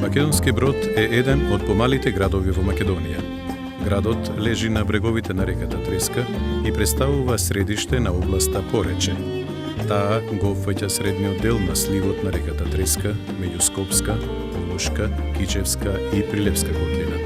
Македонски Брод е еден од помалите градови во Македонија. Градот лежи на бреговите на реката Треска и представува средиште на областа Порече. Таа го опфаќа средниот дел на сливот на реката Треска меѓу Скопска, Полушка, Кичевска и Прилепска котлина.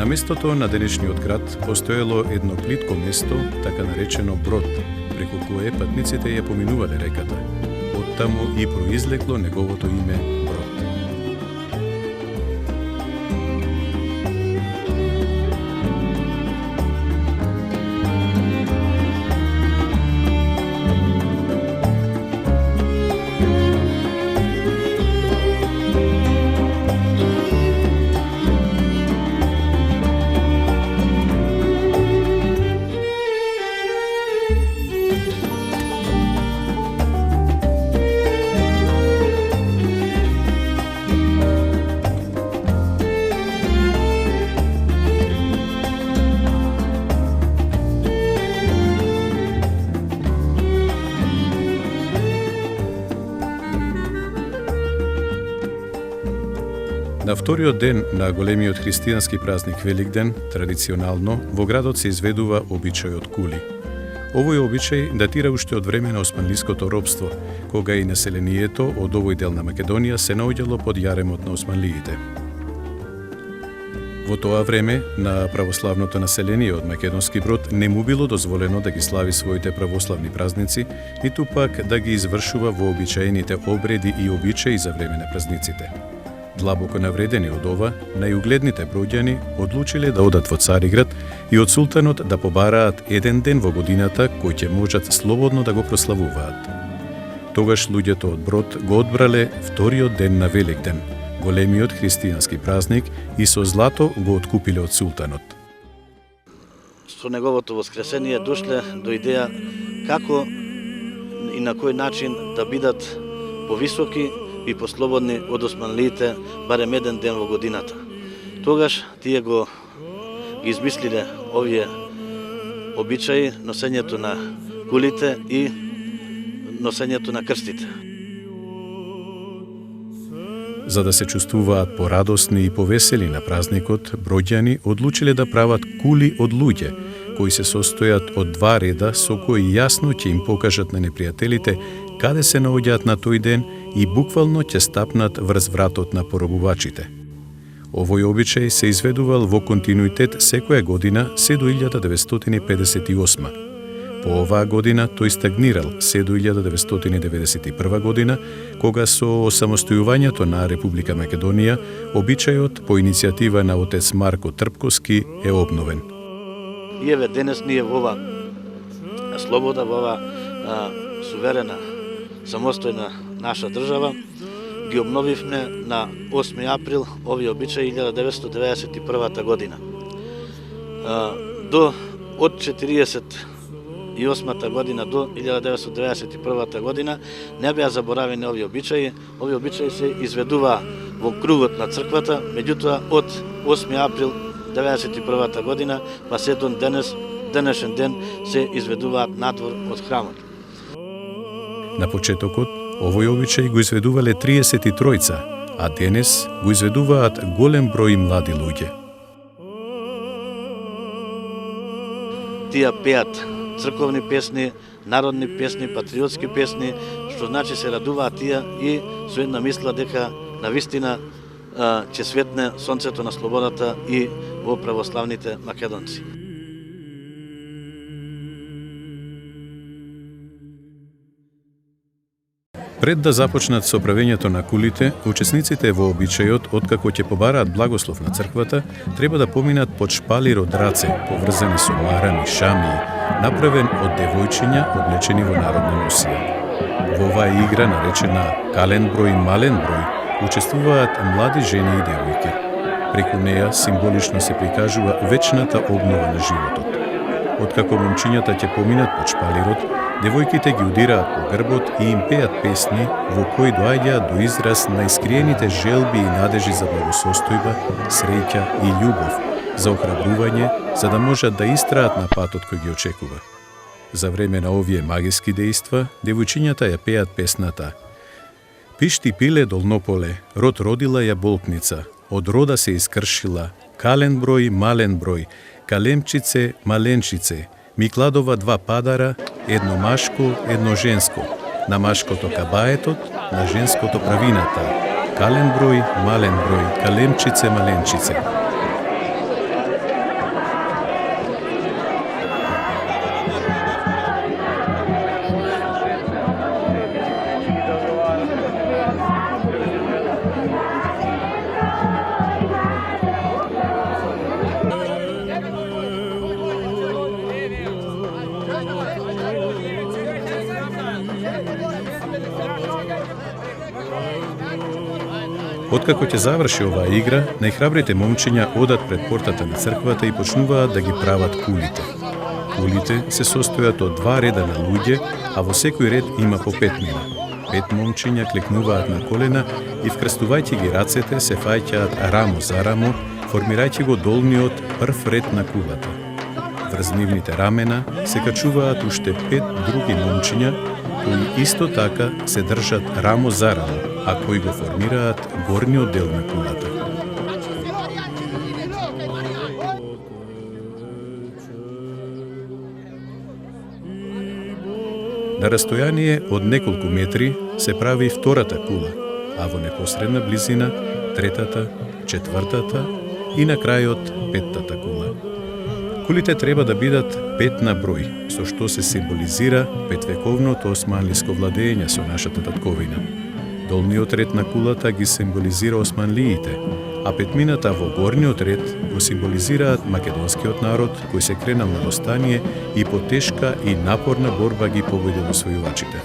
На местото на денешниот град постоело едно плитко место, така наречено Брод, преку кое патниците ја поминувале реката. Оттаму и произлекло неговото име Брод. На вториот ден на големиот христијански празник Великден, традиционално, во градот се изведува обичајот кули. Овој обичај датира уште од време на османлиското робство, кога и населението од овој дел на Македонија се наоѓало под јаремот на османлиите. Во тоа време, на православното население од Македонски Брод не му било дозволено да ги слави своите православни празници, ниту пак да ги извршува вообичаените обреди и обичаи за време на празниците. Длабоко навредени од ова, најугледните броѓани одлучиле да одат во Цариград и од султанот да побараат еден ден во годината кој ќе можат слободно да го прославуваат. Тогаш луѓето од Брод го одбрале вториот ден на Великден, големиот христијански празник, и со злато го откупиле од султанот. Со неговото воскресение дошле до идеја како и на кој начин да бидат повисоки и послободни од османлиите барем еден ден во годината. Тогаш тие го измислиле овие обичаи, носењето на кулите и носењето на крстите. За да се чувствуваат порадосни и повесели на празникот, броѓани одлучиле да прават кули од луѓе, кои се состојат од два реда со кои јасно ќе им покажат на непријателите каде се наоѓаат на тој ден и буквално ќе стапнат врз вратот на поробувачите. Овој обичај се изведувал во континуитет секоја година се до 1958. По оваа година тој стагнирал се до 1991 година, кога со осамостојувањето на Република Македонија, обичајот по иницијатива на отец Марко Трпковски е обновен. И еве денес ние во ова слобода, во ова суверена, самостојна наша држава, ги обновивме на 8 април овие обичаи 1991 година. Од 1948 година до 1991 година не беа заборавени овие обичаи. Овие обичаи се изведува во кругот на црквата, меѓутоа од 8 април 1991 година па се до денешен ден се изведуваат надвор од храмот. На почетокот, овој обичај го изведувале 33, а денес го изведуваат голем број млади луѓе. Тие пеат црковни песни, народни песни, патриотски песни, што значи се радуваат тие и со една мисла дека навистина ќе светне сонцето на слободата и во православните македонци. Пред да започнат со правењето на кулите, учесниците во обичајот, откако ќе побараат благослов на црквата, треба да поминат под шпалир од раце, поврзани со марами, шамии, направен од девојчиња облечени во народна носија. Во оваа игра, наречена кален број, мален број, учествуваат млади жени и девојки. Преку неја символично се прикажува вечната обнова на животот. Откако момчињата ќе поминат под шпалирот, девојките ги удираат по грбот и им пеат песни во кои доаѓаат до израз најскриените желби и надежи за благосостојба, среќа и љубов, за охрабрување, за да можат да истраат на патот кој ги очекува. За време на овие магиски дејства, девојчињата ја пеат песната Пишти пиле долнополе, род родила ја болкница, од рода се искршила, кален број, мален број, калемчице, маленчице, ми кладова 2 падара, едно машко, едно женско, на машкото кабаетот, на женското правината, кален број, мален број, калемчице, маленчице. Откако ќе заврши оваа игра, најхрабрите момчиња одат пред портата на црквата и почнуваат да ги прават кулите. Кулите се состојат од 2 реда на луѓе, а во секој ред има по 5 мина. 5 момчиња клекнуваат на колена и вкрстувајќи ги рацете се фаќаат рамо за рамо, формирајќи го долниот прв ред на кулата. Врз нивните рамена се качуваат уште 5 други момчиња, кои исто така се држат рамо за рамо, а кои го формираат горниот дел на кулата. На растојание од неколку метри се прави втората кула, а во непосредна близина третата, четвртата и на крајот петтата кула. Кулите треба да бидат 5 на број, со што се символизира петвековното османлиско владење со нашата татковина. Долниот ред на кулата ги символизира османлиите, а петмината во горниот ред го символизираат македонскиот народ кој се кренал на востание и по тешка и напорна борба ги победил освојувачите.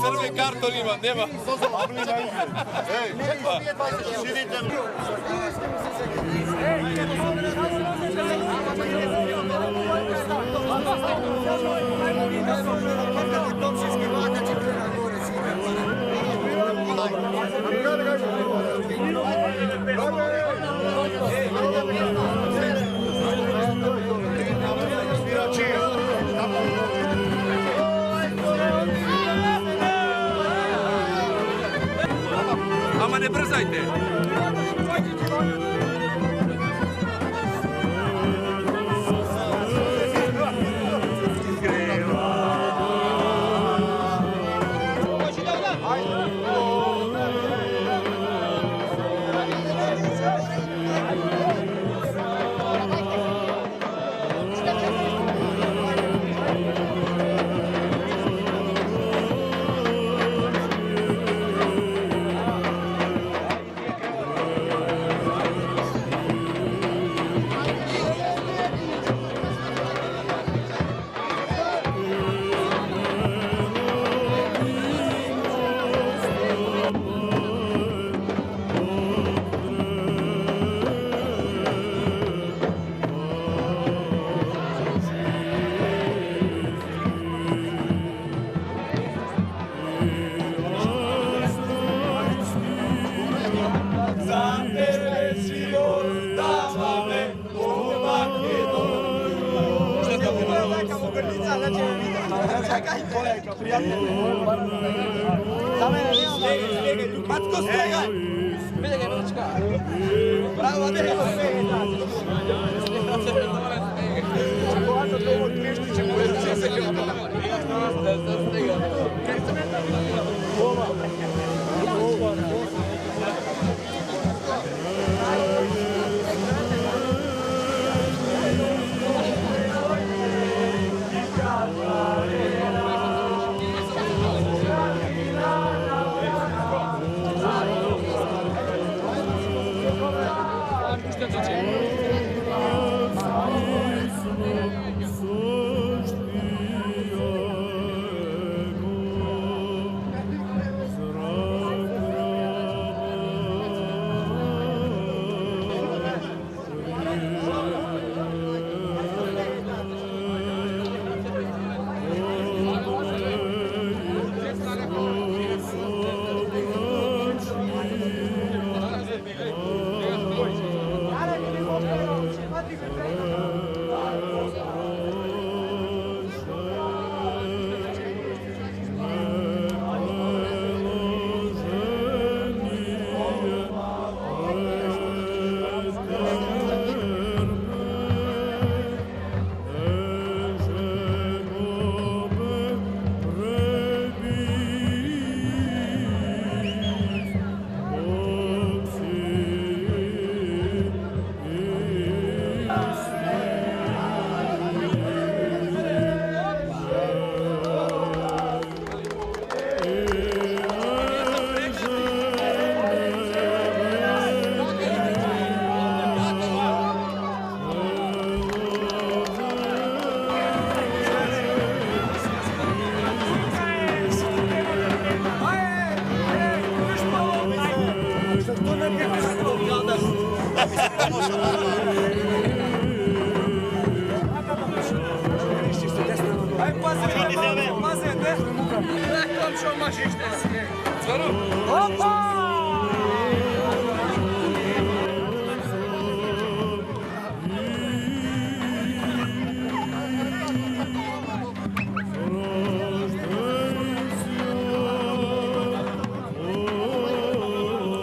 Crveni karton ima, nema. Ама не брзајте. Matko, stegaj! Vidi ga, Matko. Bravo, Matko, stegaj.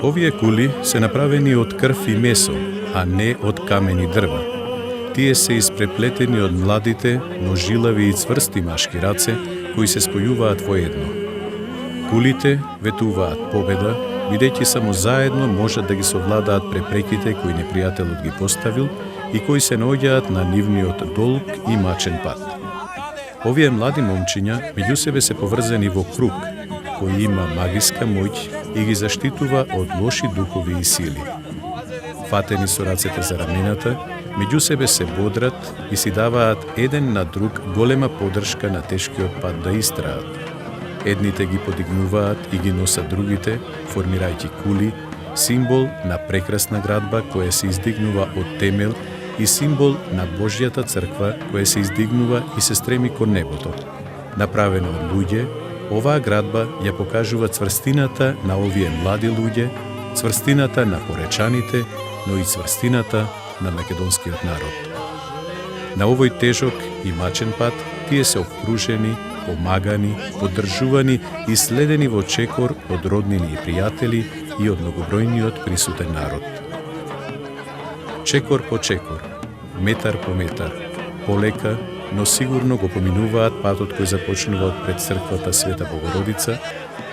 Овие кули се направени од крв и месо, а не од камени дрва. Тие се испреплетени од младите, но жилави и цврсти машки раце, кои се спојуваат во едно. Кулите ветуваат победа, бидејќи само заедно можат да ги совладаат препреките кои непријателот ги поставил и кои се наоѓаат на нивниот долг и мачен пат. Овие млади момчиња меѓу себе се поврзани во круг, кој има магиска моќ и ги заштитува од лоши духови и сили. Фатени со рацете за рамената, меѓу себе се бодрат и си даваат еден на друг голема поддршка на тешкиот пат да истраат. Едните ги подигнуваат и ги носат другите, формирајќи кули, символ на прекрасна градба која се издигнува од темел и символ на Божјата црква која се издигнува и се стреми кон небото. Направена од луѓе, оваа градба ја покажува цврстината на овие млади луѓе, цврстината на поречаните, но и цврстината на македонскиот народ. На овој тежок и мачен пат тие се окружени, помагани, поддржувани и следени во чекор од роднини и пријатели и од многобројниот присутен народ. Чекор по чекор, метар по метар, полека, но сигурно го поминуваат патот кој започнува од пред црквата Света Богородица,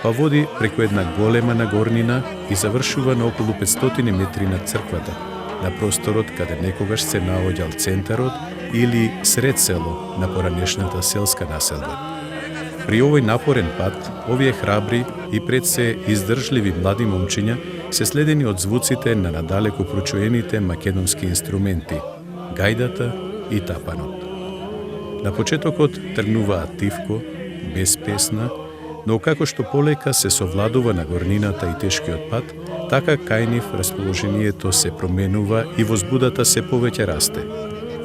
па води преку една голема нагорнина и завршува на околу 500 метри над црквата, на просторот каде некогаш се наоѓал центарот или сред село на поранешната селска населба. При овој напорен пат, овие храбри и пред се издржливи млади момчиња се следени од звуците на надалеку прочуените македонски инструменти, гајдата и тапанот. На почетокот тргнуваат тивко, без песна, но како што полека се совладува на горнината и тешкиот пат, така кај нив расположението се променува и возбудата се повеќе расте.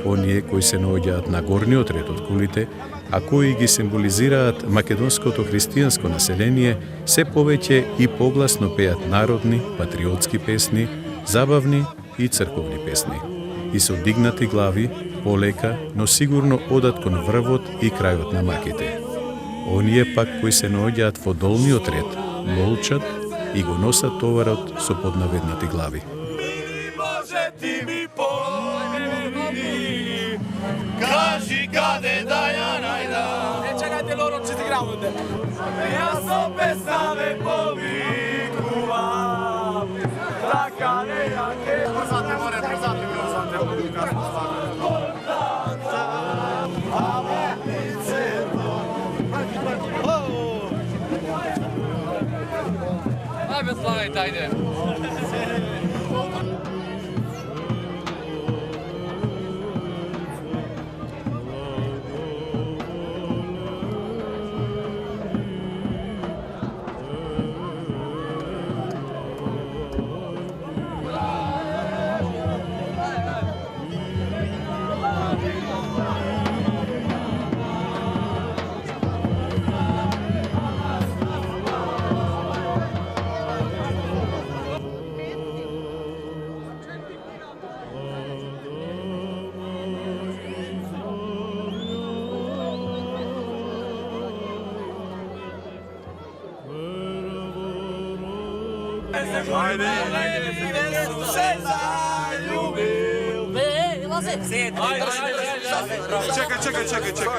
Оние кои се наоѓаат на горниот ред од кулите, а кои ги символизираат македонското христијанско население, се повеќе и погласно пеат народни, патриотски песни, забавни и црковни песни. И со дигнати глави, полека, но сигурно одат кон врвот и крајот на маките. Оние пак кои се наоѓаат во долниот ред, молчат и го носат товарот со поднаведнати глави. Може ти ми помогни, кажи Dajte loro ci si grande. Ja sam pesave povikuvam. Taka nejake. Brzate, more, brzate. Ajde, slavajte, ajde.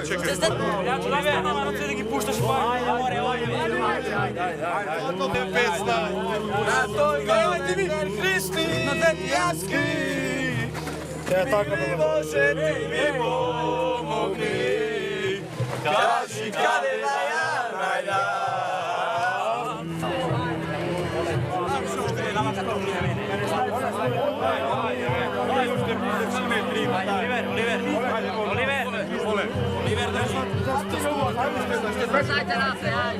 Čekaj. Ja ću navijem nama na celigi puštaš Na toj gajdi Hristi na Vetjanski mi možete mi pomogli Kaži kada ja Ajde, Rafe, ajde.